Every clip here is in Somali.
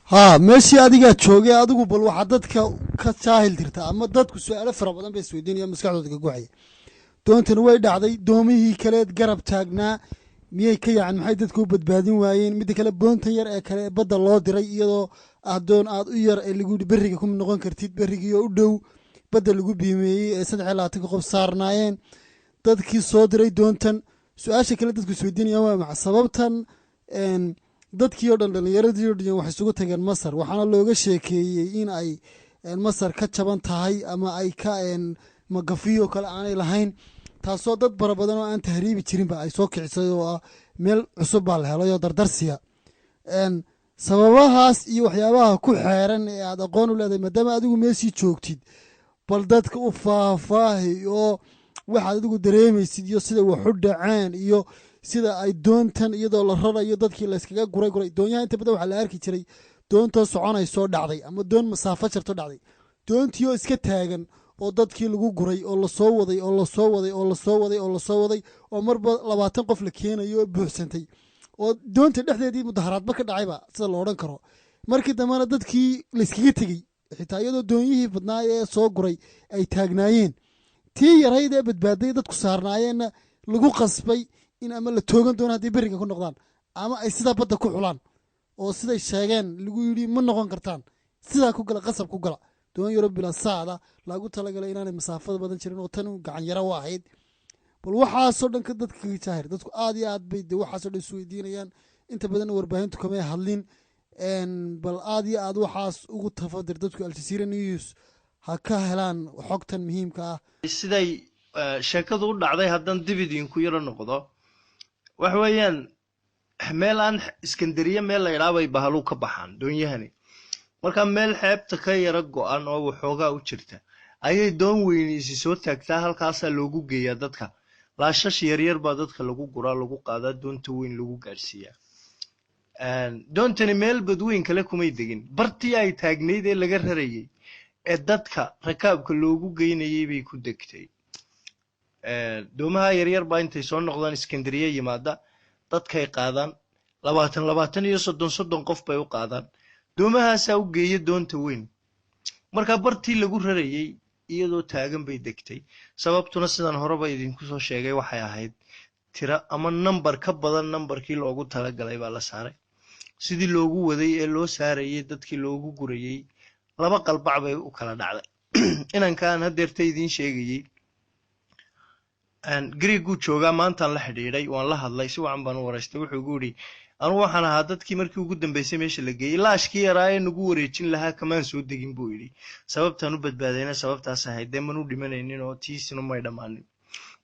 ها ماشي adiga joogay adigu bal waxa dadka ka jaahil dirta ama dadku su'aalo fara badan bay isweydiinayaan maskaxdooda ka guuxaya doontan way dhacday doomihii kaleed garab taagnaa miyay ka yacan maxay dadku u badbaadin waayeen midda kale boontan yar ee kale badda loo diray iyadoo doon aad u yar ee lagu yidhi berriga kuma noqon kartid berrigii oo u dhow badda lagu biimeeyey ee 3 qof saarnaayeen dadkii soo diray doontan su-aasha kale dadku isweydiinayaan waa maxa sababtan dadkii oo dhan dhallinyaradii oo dhan waxay isugu tageen masar waxaana looga sheekeeyey in ay masar ka jaban tahay ama ay ka magafiyo kale aanay lahayn taasoo dad bara badan oo aan tahriibi jirinba ay soo kicisay oo ah meel cusub baa la helay oo dardarsiya sababahaas iyo waxyaabaha ku xeeran ee aad aqoon u leedahay maadaama adigu meeshii joogtid bal dadka u faahfaahi oo waxaad adigu dareemaysid iyo sida wax u dhaceen iyo sida ay doontan iyadoo la rarayo dadkii layskaga guray doonyaha inta badan waxaa la arki jiray doontoo soconaysoo dhacday ama doon masaafo jarto dhacday doontii oo iska taagan oo dadkii lagu guray oo lasoo waday oo lasoo waday oo lasoo waday oo lasoo waday oo marba 20 qof la keenayo oo buuxsantay oo doonta dhexdeedii mudaharaadba ka dhacayba sida la odhan karo markii dambena dadkii layskaga tegey xitaa iyadoo doonyihii badnaa ee soo guray ay taagnaayeen tii yarayd ee badbaaday dadku saarnaayeenna lagu qasbay in ama la toogan doono hadday berriga ku noqdaan ama ay sidaa badda ku xulaan oo siday sheegeen lagu yidhi ma noqon kartaan sidaa ku gala qasab ku gala doon yaro bila saacda lagu talagalay inaanay masaafada badan jirin oo tan gacan yara u ahayd bal waxaasoo dhan ka dadka kaga jaahir dadku aad iyo aad bay de waxaasoo dhan isweydiinayaan inta badan warbaahintu kamay hadlin bal aad iyo aad waxaas ugu tafadir dadku Aljazeera News ha ka helaan xogtan muhiimka ah siday sheekadu u dhacday haddaan dib idinku yaro noqdo wax weeyaan meel aan Iskandariya meel la yiraahdo bahalu ka baxaan doonyahani marka meel xeebta ka yara go'an oo waxoogaa u jirta ayay doon weynaysi soo taagtaa halkaas loogu geeyaa dadka laashash yar baa dadka lagu guraa lagu qaadaa doonta weyn lagu gaarsiiyaa doontani meel badweyn kale kumay degin bartii ay taagneyd ee laga rarayay ee dadka rakaabka loogu geynayay bay ku degtay doomaha yar baa intay soo noqdaan Iskandariya yimaada dadkay qaadaan 20 iyo 30 qof bay u qaadaan doomahaas u geeyay doonta weyn marka bartii lagu rarayay iyadoo taagan bay degtay sababtuna sidan horeba idinku soo sheegay waxay ahayd tira ama number ka badan numberkii loogu talagalay baa la saaray sidii loogu waday ee loo saarayay dadkii loogu gurayay laba qalbac bay u kala dhacday inankaan hadeerta idin sheegayay Greegu jooga maanta la xidhiidhay waan la hadlay si wacan baan u waraystay wuxuu ugu yiri anu waxaan ahaa dadkii markii ugu dambeysay meesha la geeyay laashkii yaraa ee nagu wareejin lahaa kamaan soo degin buu yiri sababtan u badbaadayna sababtaas ahayd deeman u dhimanaynin oo tiisina may dhamaanin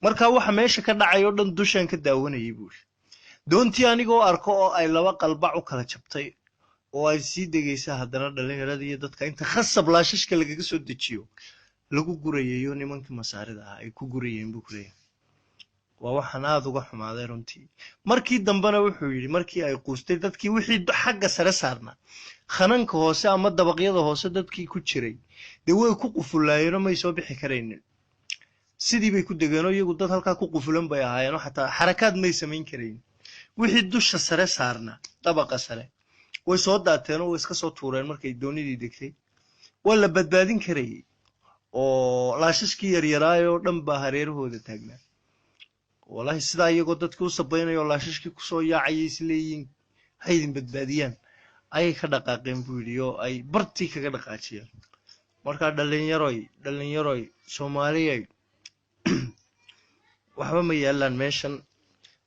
marka waxa meesha ka dhacay oo dhan dushan ka daawanayay buu doontii anigoo arko oo ay laba qalbac u kala jabtay oo ay sii degaysa haddana dhalinyarada iyo dadka inta khasab laashashka lagaga soo dejiyo lagu gurayayo nimanka masaarida ah ay ku gurayeen buu kuleeyahay waa waxaan aad uga xumaaday runtii markii dambana wuxuu yiri markii ay quustay dadkii wixii xagga sare saarna khananka hoose ama dabaqyada hoose dadkii ku jiray de way ku qufulaayeen ma soo bixi kareenin sidii bay ku degeenoo iyagu dad halka ku qufulan bay ahaayeen xataa xarakaad may sameyn kareen wixii dusha sare saarna dabaqa sare way soo daateen oo iska soo tuureen markay doonidii degtay wala badbaadin karayay oo laashashkii yaryaraayo dhan baa hareerahooda taagnaa والله سيدا يقول دادك u sabaynayo laashashkii ku soo yaacay isleeyin haydin badbaadiyaan ay ka dhaqaaqeen video ay bartii kaga dhaqaajiyeen marka dhalinyaroy Soomaaliyeed waxba ma yaalaan meeshan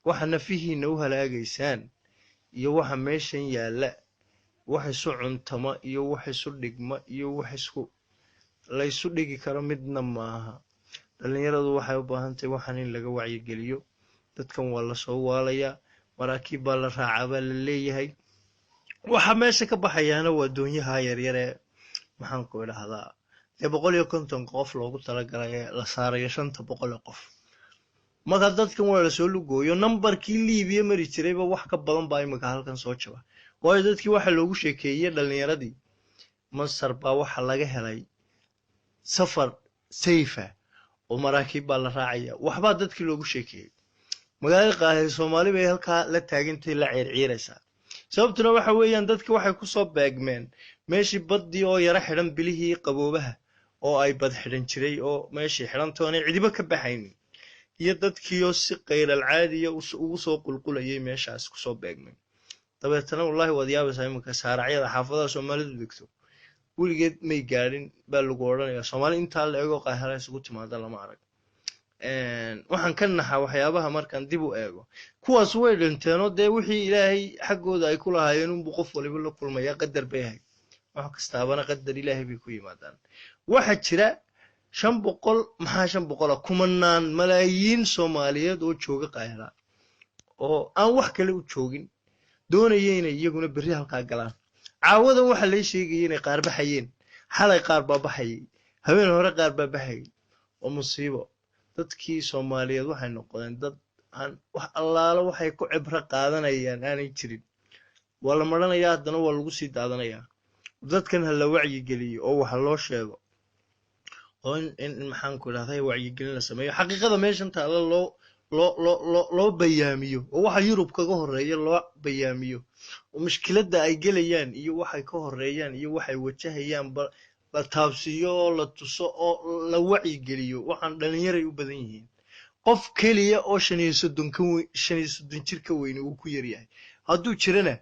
waxa nafihiina u halaagaysaan iyo waxa meeshan yaala waxa isu cuntama iyo waxa isu dhigma iyo waxa isku la isu dhigi karo midna maaha dhalinyaradu waxay u baahan tahay waxaan in laga wacyi geliyo dadkan waa la soo waalaya maraakiib baa la raacaa baa la leeyahay waxa meesha ka baxayana waa doonyaha yaryar ee maxaan ku idhaahdaa 150 qof loogu talagalay la saarayo 500 qof marka dadkan waa la soo lugooyo numberkii Liibiya mari jirayba wax ka badan baa imika halkan soo jaba waayo dadkii waxa loogu sheekeeyay dhalinyaradii Masar baa waxa laga helay safar safe oo maraakiib baa la raacaya waxba dadkii loogu sheekeeyay magaalada Qaahire Soomaali bay halka la taagantay la ciirciiraysa sababtuna waxa weeyaan dadka waxay ku soo beegmeen meeshii baddii oo yara xidhan bilihii qaboobaha oo ay bad xidhan jiray oo meeshii xidhantoonay cidiba ka baxaynin iyo dadkiioo si kayral caadiya ugu soo qulqulayay meeshaas kusoo beegmeen dabeetana wallaahi waad yaabaysaa iminka saaracyada xaafadaha soomaalidu degto weligeed may gaadhin baa lagu odhanayaa soomaali intaa la eego qaahara isugu timaada lama arag waxaan ka naxaa waxyaabaha markaan dib u eego kuwaas way dhinteenoo dee wixii ilaahay xaggooda ay ku lahaayeen unbuu qof waliba la kulmayaa qadar bay ahayd wax kastaabana qadar ilaahay bay ku yimaadaan waxaa jira 500 maxaa 500 kumanaan malaayiin Soomaaliyeed oo jooga qaahira oo aan wax kale u joogin doonayeen inay iyaguna berri halka galaan caawada waxa la sheegay inay qaar baxayeen xalay qaar baa baxayay habeen hore qaar baa baxayay oo musiibo dadkii Soomaaliyeed waxay noqdeen dad aan wax allaala waxay ku cibra qaadanayaan aanay jirin wala maranayaa haddana waa lagu sii daadanayaa dadkan hal la wacyi geliyo oo wax loo sheego oo in maxaan ku raahday wacyi gelin la sameeyo xaqiiqada meeshan taala loo bayaamiyo oo waxa Yurub kaga horeeya loo bayaamiyo oo mushkiladda ay galayaan iyo waxay ka horeeyaan iyo waxay wajahayaan la taabsiyo la tuso oo la wacyi geliyo waxaan dhalinyaray u badan yihiin qof kaliya oo 35 jir ka weyn uu ku yar yahay hadduu jirana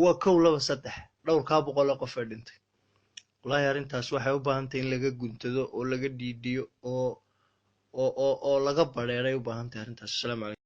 waa 2 2 3 dhowr ka boqol qof ee dhintay wallaahi arintaas waxay u baahan tahay in laga guntado oo laga dhiidiyo oo laga bareeray u baahan tahay arintaas. Assalaamu calaykum.